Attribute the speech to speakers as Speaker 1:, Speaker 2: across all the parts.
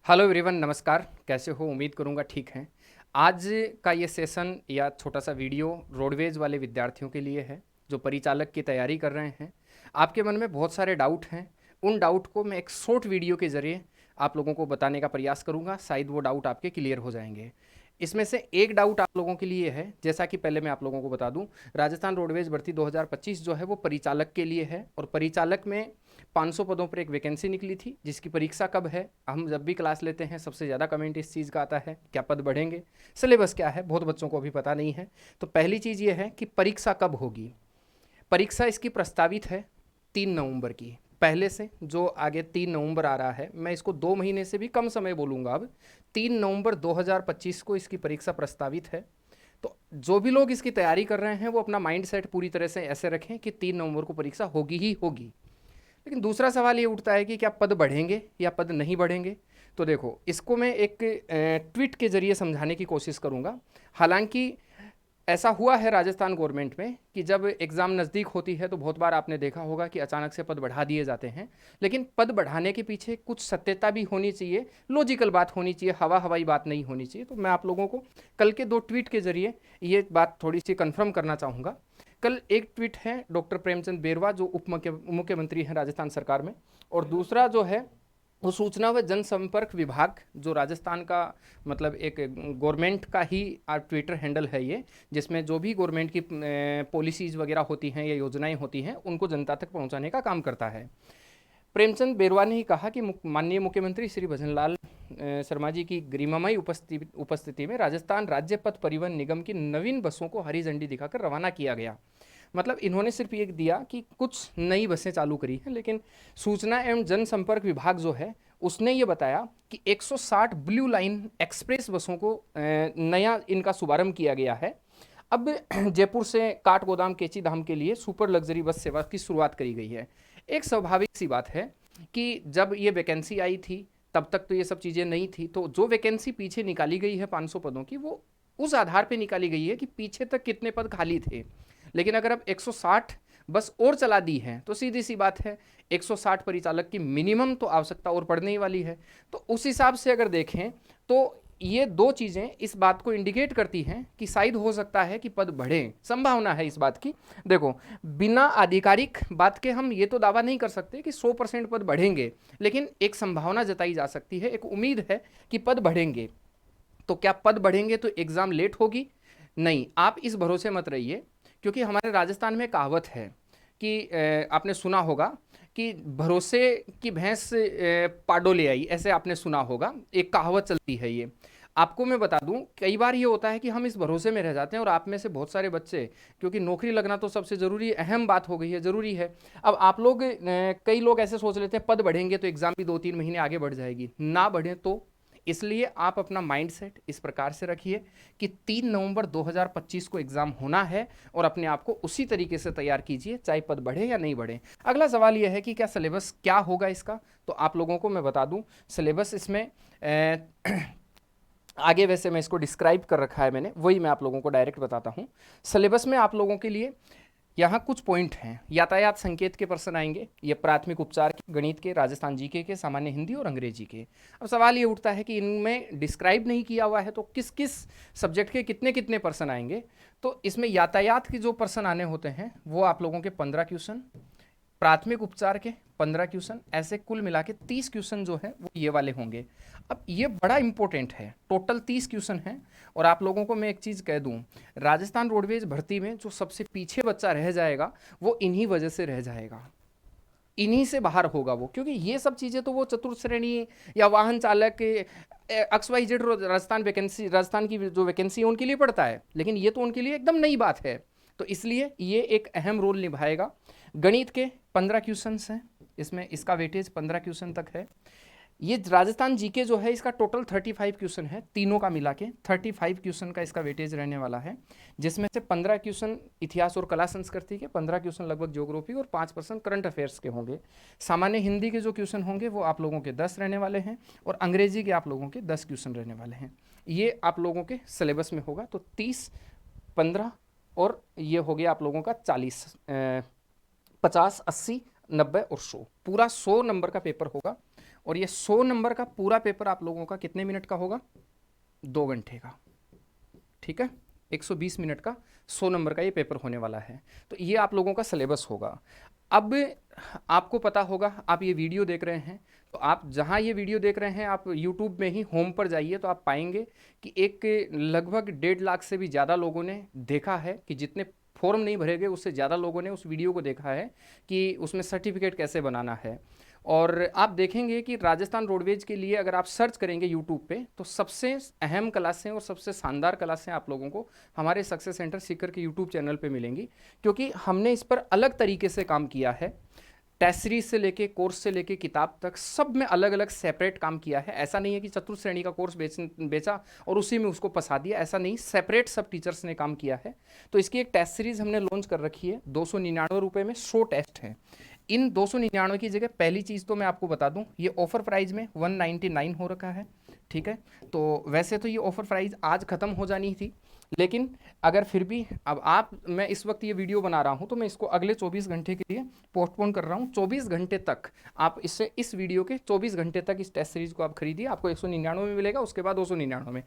Speaker 1: Hello everyone, नमस्कार। कैसे हो? उम्मीद करूंगा ठीक हैं। आज का ये सेशन या छोटा सा वीडियो रोडवेज वाले विद्यार्थियों के लिए है जो परिचालक की तैयारी कर रहे हैं। आपके मन में बहुत सारे डाउट हैं। उन डाउट को मैं एक शॉर्ट वीडियो के ज़रिए आप लोगों को बताने का प्रयास करूंगा। शायद वो डाउट आपके क्लियर हो जाएंगे। इसमें से एक डाउट आप लोगों के लिए है, जैसा कि पहले मैं आप लोगों को बता दूं, राजस्थान रोडवेज भर्ती 2025 जो है वो परिचालक के लिए है। और परिचालक में 500 पदों पर एक वैकेंसी निकली थी, जिसकी परीक्षा कब है। हम जब भी क्लास लेते हैं सबसे ज़्यादा कमेंट इस चीज़ का आता है, क्या पद बढ़ेंगे, सिलेबस क्या है, बहुत बच्चों को अभी पता नहीं है। तो पहली चीज़ ये है कि परीक्षा कब होगी। परीक्षा इसकी प्रस्तावित है 3 नवंबर की। पहले से जो आगे 3 नवंबर आ रहा है, मैं इसको 2 महीने से भी कम समय बोलूँगा। अब 3 नवंबर 2025 को इसकी परीक्षा प्रस्तावित है। तो जो भी लोग इसकी तैयारी कर रहे हैं वो अपना माइंड सेट पूरी तरह से ऐसे रखें कि 3 नवंबर को परीक्षा होगी ही होगी। लेकिन दूसरा सवाल ये उठता है कि क्या पद बढ़ेंगे या पद नहीं बढ़ेंगे। तो देखो, इसको मैं एक ट्वीट के जरिए समझाने की कोशिश करूंगा। हालांकि ऐसा हुआ है राजस्थान गवर्नमेंट में कि जब एग्ज़ाम नज़दीक होती है तो बहुत बार आपने देखा होगा कि अचानक से पद बढ़ा दिए जाते हैं। लेकिन पद बढ़ाने के पीछे कुछ सत्यता भी होनी चाहिए, लॉजिकल बात होनी चाहिए, हवा हवाई बात नहीं होनी चाहिए। तो मैं आप लोगों को कल के 2 ट्वीट के जरिए ये बात थोड़ी सी कन्फर्म करना चाहूँगा। कल एक ट्वीट है डॉक्टर प्रेमचंद बेरवा जो मुख्यमंत्री हैं राजस्थान सरकार में, और दूसरा जो है वो सूचना व जनसंपर्क विभाग जो राजस्थान का मतलब एक गवर्नमेंट का ही ट्विटर हैंडल है ये, जिसमें जो भी गवर्नमेंट की पॉलिसीज़ वगैरह होती हैं या योजनाएं होती हैं उनको जनता तक पहुंचाने का काम करता है। प्रेमचंद बेरवा ने ही कहा कि माननीय मुख्यमंत्री श्री भजनलाल शर्मा जी की गरिमामयी उपस्थिति में राजस्थान राज्य पथ परिवहन निगम की नवीन बसों को हरी झंडी दिखाकर रवाना किया गया। मतलब इन्होंने सिर्फ ये दिया कि कुछ नई बसें चालू करी हैं, लेकिन सूचना एवं जनसंपर्क विभाग जो है उसने ये बताया कि 160 ब्लू लाइन एक्सप्रेस बसों को नया इनका शुभारंभ किया गया है। अब जयपुर से काठगोदाम केची धाम के लिए सुपर लग्जरी बस सेवा की शुरुआत करी गई है। एक स्वाभाविक सी बात है कि जब ये वैकेंसी आई थी तब तक तो ये सब चीज़ें नहीं थी। तो जो वैकेंसी पीछे निकाली गई है 500 पदों की, वो उस आधार पे निकाली गई है कि पीछे तक कितने पद खाली थे। लेकिन अगर अब 160 बस और चला दी है तो सीधी सी बात है 160 परिचालक की मिनिमम तो आवश्यकता और पड़ने ही वाली है। तो उस हिसाब से अगर देखें तो ये दो चीज़ें इस बात को इंडिकेट करती हैं कि शायद हो सकता है कि पद बढ़े, संभावना है इस बात की। देखो, बिना आधिकारिक बात के हम ये तो दावा नहीं कर सकते कि 100% पद बढ़ेंगे, लेकिन एक संभावना जताई जा सकती है, एक उम्मीद है कि पद बढ़ेंगे। तो क्या पद बढ़ेंगे तो एग्ज़ाम लेट होगी? नहीं, आप इस भरोसे मत रहिए, क्योंकि हमारे राजस्थान में कहावत है कि आपने सुना होगा कि भरोसे की भैंस पाडो ले आई, ऐसे आपने सुना होगा, एक कहावत चलती है ये। आपको मैं बता दूं, कई बार ये होता है कि हम इस भरोसे में रह जाते हैं, और आप में से बहुत सारे बच्चे, क्योंकि नौकरी लगना तो सबसे ज़रूरी अहम बात हो गई है, ज़रूरी है। अब आप लोग कई लोग ऐसे सोच लेते हैं पद बढ़ेंगे तो एग्ज़ाम भी 2-3 महीने आगे बढ़ जाएगी, ना बढ़े तो। इसलिए आप अपना माइंडसेट इस प्रकार से रखिए कि 3 नवंबर 2025 को एग्ज़ाम होना है, और अपने आप को उसी तरीके से तैयार कीजिए, चाहे पद बढ़े या नहीं बढ़े। अगला सवाल यह है कि क्या सिलेबस क्या होगा इसका। तो आप लोगों को मैं बता दूं, सिलेबस इसमें आगे वैसे मैं इसको डिस्क्राइब कर रखा है मैंने, वही मैं आप लोगों को डायरेक्ट बताता हूँ। सिलेबस में आप लोगों के लिए यहाँ कुछ पॉइंट हैं। यातायात संकेत के प्रश्न आएंगे, ये प्राथमिक उपचार के, गणित के, राजस्थान जीके के, सामान्य हिंदी और अंग्रेजी के। अब सवाल ये उठता है कि इनमें डिस्क्राइब नहीं किया हुआ है तो किस किस सब्जेक्ट के कितने कितने प्रश्न आएंगे। तो इसमें यातायात के जो प्रश्न आने होते हैं वो आप लोगों के 15 क्वेश्चन, प्राथमिक उपचार के 15 क्वेश्चन, ऐसे कुल मिला के 30 क्वेश्चन जो है वो ये वाले होंगे। अब ये बड़ा इंपॉर्टेंट है, टोटल 30 क्वेश्चन हैं। और आप लोगों को मैं एक चीज़ कह दूं, राजस्थान रोडवेज भर्ती में जो सबसे पीछे बच्चा रह जाएगा वो इन्हीं वजह से रह जाएगा, इन्हीं से बाहर होगा वो, क्योंकि ये सब चीज़ें तो वो चतुर्थ श्रेणी या वाहन चालक XYZ राजस्थान की जो वैकेंसी है उनके लिए पड़ता है, लेकिन ये तो उनके लिए एकदम नई बात है। तो इसलिए ये एक अहम रोल निभाएगा। गणित के 15 क्वेश्चंस हैं इसमें, इसका वेटेज 15 क्वेश्चन तक है। ये राजस्थान जीके जो है इसका टोटल 35 क्वेश्चन है, तीनों का मिला के 35 क्वेश्चन का इसका वेटेज रहने वाला है, जिसमें से 15 क्वेश्चन इतिहास और कला संस्कृति के, 15 क्वेश्चन लगभग ज्योग्राफी और 5% करंट अफेयर्स के होंगे। सामान्य हिंदी के जो क्वेश्चन होंगे वो आप लोगों के 10 रहने वाले हैं, और अंग्रेजी के आप लोगों के 10 क्वेश्चन रहने वाले हैं। ये आप लोगों के सिलेबस में होगा। तो 30, 15 और ये हो गया आप लोगों का 40, 50, 80, 90 और 100, पूरा 100 नंबर का पेपर होगा। और ये 100 नंबर का पूरा पेपर आप लोगों का कितने मिनट का होगा? 2 घंटे का, ठीक है। 120 मिनट का 100 नंबर का ये पेपर होने वाला है। तो ये आप लोगों का सिलेबस होगा। अब आपको पता होगा, आप ये वीडियो देख रहे हैं, तो आप जहाँ ये वीडियो देख रहे हैं, आप यूट्यूब में ही होम पर जाइए तो आप पाएंगे कि एक लगभग 1.5 लाख से भी ज़्यादा लोगों ने देखा है, कि जितने फॉर्म नहीं भरे गए उससे ज़्यादा लोगों ने उस वीडियो को देखा है कि उसमें सर्टिफिकेट कैसे बनाना है। और आप देखेंगे कि राजस्थान रोडवेज के लिए अगर आप सर्च करेंगे यूट्यूब पे, तो सबसे अहम क्लासें और सबसे शानदार क्लासें आप लोगों को हमारे सक्सेस सेंटर सीकर के यूट्यूब चैनल पे मिलेंगी, क्योंकि हमने इस पर अलग तरीके से काम किया है। टेस्ट सीरीज से लेके कोर्स से लेके किताब तक सब में अलग अलग सेपरेट काम किया है। ऐसा नहीं है कि चतुर्थ श्रेणी का कोर्स बेचा और उसी में उसको फंसा दिया, ऐसा नहीं, सेपरेट सब टीचर्स ने काम किया है। तो इसकी एक टेस्ट सीरीज हमने लॉन्च कर रखी है, 299 रुपये में 100 टेस्ट हैं। इन 299 की जगह पहली चीज़ तो मैं आपको बता दूं, ये ऑफर प्राइस में 199 हो रखा है, ठीक है। तो वैसे तो ये ऑफर प्राइस आज ख़त्म हो जानी थी, लेकिन अगर फिर भी अब मैं इस वक्त ये वीडियो बना रहा हूँ तो मैं इसको अगले 24 घंटे के लिए पोस्टपोन कर रहा हूँ। 24 घंटे तक आप इस वीडियो के 24 घंटे तक इस टेस्ट सीरीज को आप खरीदिए, आपको 199 में मिलेगा, उसके बाद 299 में।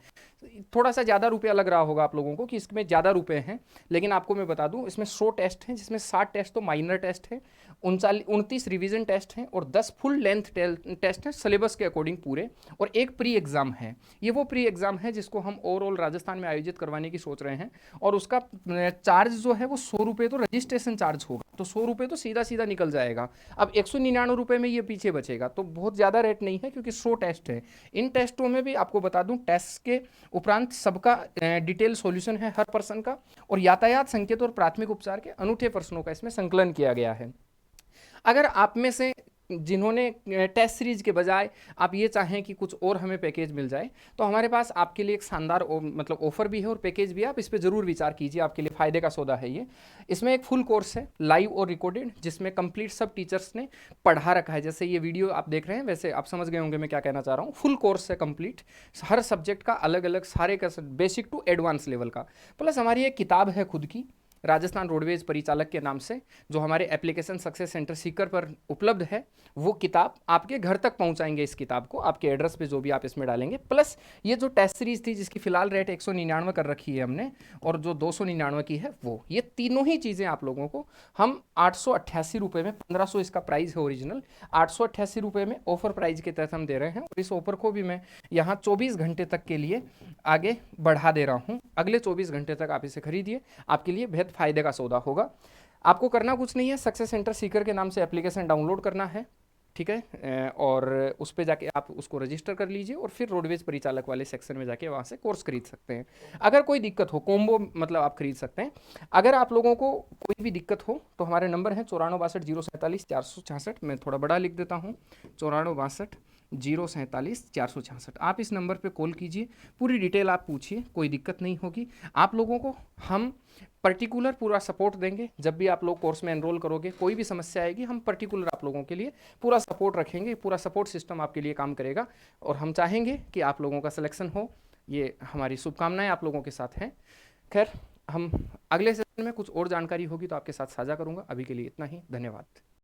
Speaker 1: थोड़ा सा ज़्यादा रुपया लग रहा होगा आप लोगों को कि इसमें ज़्यादा रुपए हैं, लेकिन आपको मैं बता दूँ इसमें 100 टेस्ट हैं, जिसमें 60 टेस्ट तो माइनर टेस्ट है, 29 रिवीजन टेस्ट हैं और 10 फुल लेंथ टेस्ट हैं सिलेबस के अकॉर्डिंग पूरे, और एक प्री एग्ज़ाम है। ये वो प्री एग्ज़ाम है जिसको हम ओवरऑल राजस्थान में आयोजित करवाने की सोच रहे हैं, और उसका चार्ज जो है वो 100 रुपये तो रजिस्ट्रेशन चार्ज होगा, तो 100 रुपये तो सीधा सीधा निकल जाएगा। अब 199 रुपये में ये पीछे बचेगा, तो बहुत ज़्यादा रेट नहीं है, क्योंकि 100 टेस्ट है। इन टेस्टों में भी आपको बता दूं, टेस्ट के उपरांत सबका डिटेल सॉल्यूशन है हर पर्सन का, और यातायात संकेत और प्राथमिक उपचार के अनूठे प्रश्नों का इसमें संकलन किया गया है। अगर आप में से जिन्होंने टेस्ट सीरीज के बजाय आप ये चाहें कि कुछ और हमें पैकेज मिल जाए, तो हमारे पास आपके लिए एक शानदार मतलब ऑफर भी है और पैकेज भी है, आप इस पर ज़रूर विचार कीजिए, आपके लिए फ़ायदे का सौदा है ये। इसमें एक फुल कोर्स है लाइव और रिकॉर्डेड, जिसमें कंप्लीट सब टीचर्स ने पढ़ा रखा है। जैसे ये वीडियो आप देख रहे हैं, वैसे आप समझ गए होंगे मैं क्या कहना चाह रहा हूँ। फुल कोर्स है कंप्लीट, हर सब्जेक्ट का अलग अलग, सारे का बेसिक टू एडवांस लेवल का। प्लस हमारी एक किताब है खुद की, राजस्थान रोडवेज परिचालक के नाम से, जो हमारे एप्लीकेशन सक्सेस सेंटर सीकर पर उपलब्ध है। वो किताब आपके घर तक पहुंचाएंगे, इस किताब को आपके एड्रेस पे जो भी आप इसमें डालेंगे। प्लस ये जो टेस्ट सीरीज थी जिसकी फिलहाल रेट 199 कर रखी है हमने, और जो 299 की है वो, ये तीनों ही चीज़ें आप लोगों को हम 888 रुपये में, 1500 इसका प्राइस है ओरिजिनल, 888 रुपये में ऑफर प्राइस के तहत हम दे रहे हैं। और इस ऑफर को भी मैं यहाँ 24 घंटे तक के लिए आगे बढ़ा दे रहा हूँ। अगले 24 घंटे तक आप इसे खरीदिए, आपके लिए बेहद फायदे का सौदा होगा। आपको करना कुछ नहीं है, सक्सेस सेंटर सीकर के नाम से एप्लीकेशन डाउनलोड करना है, ठीक है, और उस पर जाके आप उसको रजिस्टर कर लीजिए, और फिर रोडवेज परिचालक वाले सेक्शन में जाके वहाँ से कोर्स खरीद सकते हैं। अगर कोई दिक्कत हो, कॉम्बो मतलब आप खरीद सकते हैं। अगर आप लोगों को कोई भी दिक्कत हो तो हमारे नंबर हैं 9462 047 466, मैं थोड़ा बड़ा लिख देता हूँ, 9462 047 466। आप इस नंबर पे कॉल कीजिए, पूरी डिटेल आप पूछिए, कोई दिक्कत नहीं होगी। आप लोगों को हम पर्टिकुलर पूरा सपोर्ट देंगे। जब भी आप लोग कोर्स में एनरोल करोगे, कोई भी समस्या आएगी, हम पर्टिकुलर आप लोगों के लिए पूरा सपोर्ट रखेंगे, पूरा सपोर्ट सिस्टम आपके लिए काम करेगा, और हम चाहेंगे कि आप लोगों का सिलेक्शन हो। ये हमारी शुभकामनाएं आप लोगों के साथ हैं। खैर, हम अगले सेशन में कुछ और जानकारी होगी तो आपके साथ साझा करूंगा। अभी के लिए इतना ही, धन्यवाद।